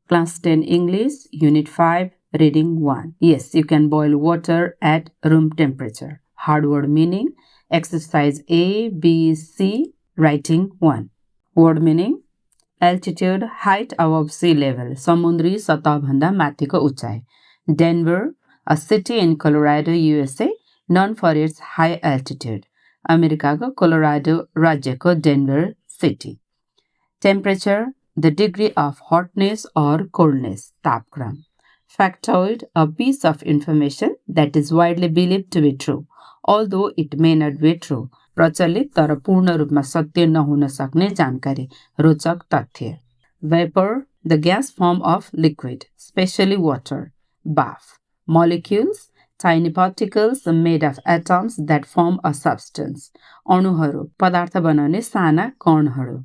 Class 10 English, Unit 5, Reading 1. Yes, you can boil water at room temperature. Hard word meaning. Exercise A, B, C, writing 1. Word meaning. Altitude, height above sea level. समुद्री सतहभन्दा माथिको उचाइ. Denver, a city in Colorado, USA, known for its high altitude. अमेरिकाको Colorado राज्यको Denver city. Temperature, the degree of hotness or coldness, तापक्रम. Factoid, a piece of information that is widely believed to be true, although it may not be true. प्रचलित तर पूर्ण रूपमा सत्य नहुन सक्ने जानकारी, रोचक तथ्य. Vapor, the gas form of liquid, especially water. Bath, molecules, tiny particles made of atoms that form a substance. अणुहरू, पदार्थ बनाउने साना कणहरू.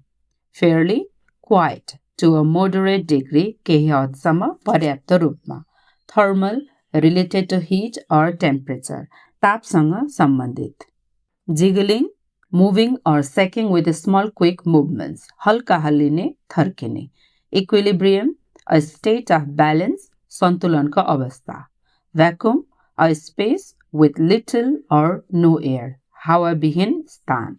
Fairly, quite, to a moderate degree, केही हदसम्म पर्याप्त रूपमा. Thermal, related to heat or temperature, तापसँग सम्बन्धित. Jiggling, moving or shaking with small quick movements, हल्का हल्लिने, थर्किने. Equilibrium, a state of balance, सन्तुलनको अवस्था. Vacuum, a space with little or no air, हावाविहीन स्थान.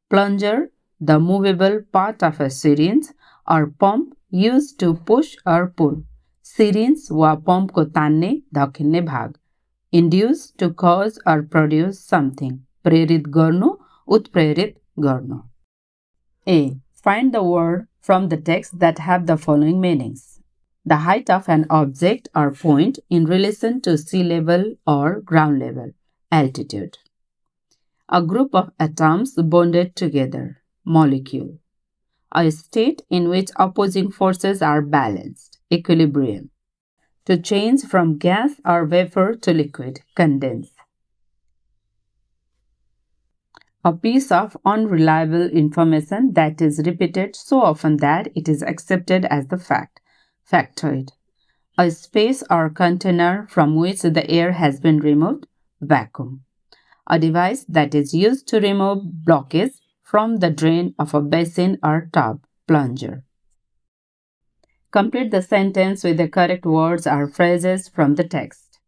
Plunger, the movable part of a syringe or pump used to push or pull. Syringe वा पम्पको तान्ने, धकेल्ने भाग. Induce, to cause or produce something. प्रेरित गर्नु, उत्प्रेरित गर्नु. A. Find the word from the text that have the following meanings. The height of an object or point in relation to sea level or ground level, altitude. A group of atoms bonded together, molecule. A state in which opposing forces are balanced, equilibrium. To change from gas or vapor to liquid, condense. A piece of unreliable information that is repeated so often that it is accepted as the fact, factoid. A space or container from which the air has been removed, vacuum. A device that is used to remove blockage from the drain of a basin or tub, plunger. Complete the sentence with the correct words or phrases from the text.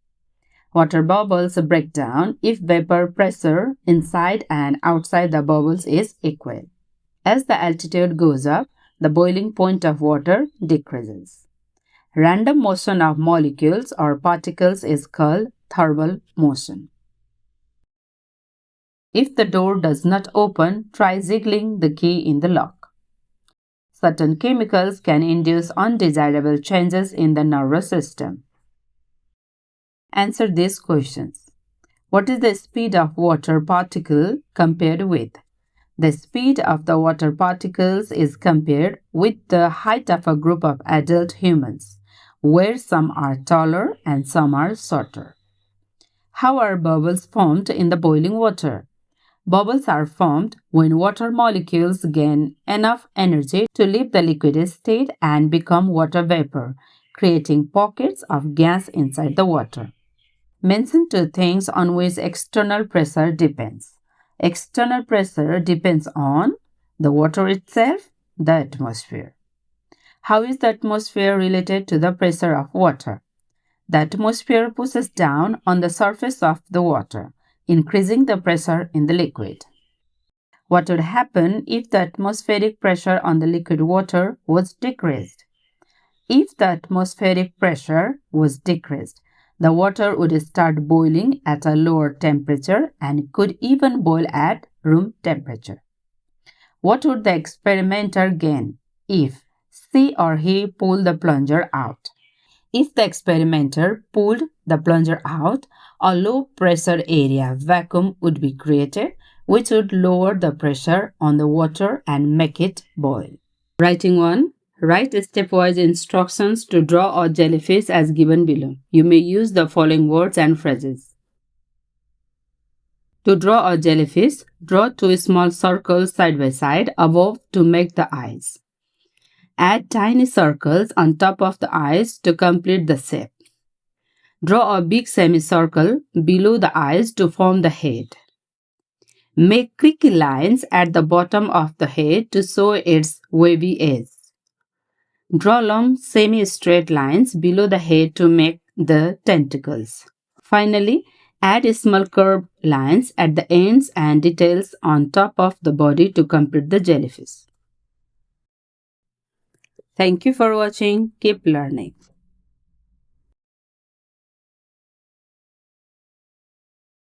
Water bubbles break down if vapor pressure inside and outside the bubbles is equal. As the altitude goes up, the boiling point of water decreases. Random motion of molecules or particles is called thermal motion. If the door does not open, try jiggling the key in the lock. Certain chemicals can induce undesirable changes in the nervous system. Answer these questions. What is the speed of water particle compared with? The speed of the water particles is compared with the height of a group of adult humans, where some are taller and some are shorter. How are bubbles formed in the boiling water? Bubbles are formed when water molecules gain enough energy to leave the liquid state and become water vapor, creating pockets of gas inside the water. Mention two things on which external pressure depends. External pressure depends on the water itself, the atmosphere. How is the atmosphere related to the pressure of water? The atmosphere pushes down on the surface of the water, increasing the pressure in the liquid. What would happen if the atmospheric pressure on the liquid water was decreased? If the atmospheric pressure was decreased, the water would start boiling at a lower temperature and could even boil at room temperature. What would the experimenter gain if she or he pulled the plunger out? If the experimenter pulled the plunger out, a low pressure area vacuum would be created, which would lower the pressure on the water and make it boil. Writing 1. Write stepwise instructions to draw a jellyfish as given below. You may use the following words and phrases. To draw a jellyfish, draw two small circles side by side above to make the eyes. Add tiny circles on top of the eyes to complete the shape. Draw a big semicircle below the eyes to form the head. Make creaky lines at the bottom of the head to show its wavy edge. Draw long semi-straight lines below the head to make the tentacles. Finally, add small curved lines at the ends and details on top of the body to complete the jellyfish. Thank you for watching. Keep learning.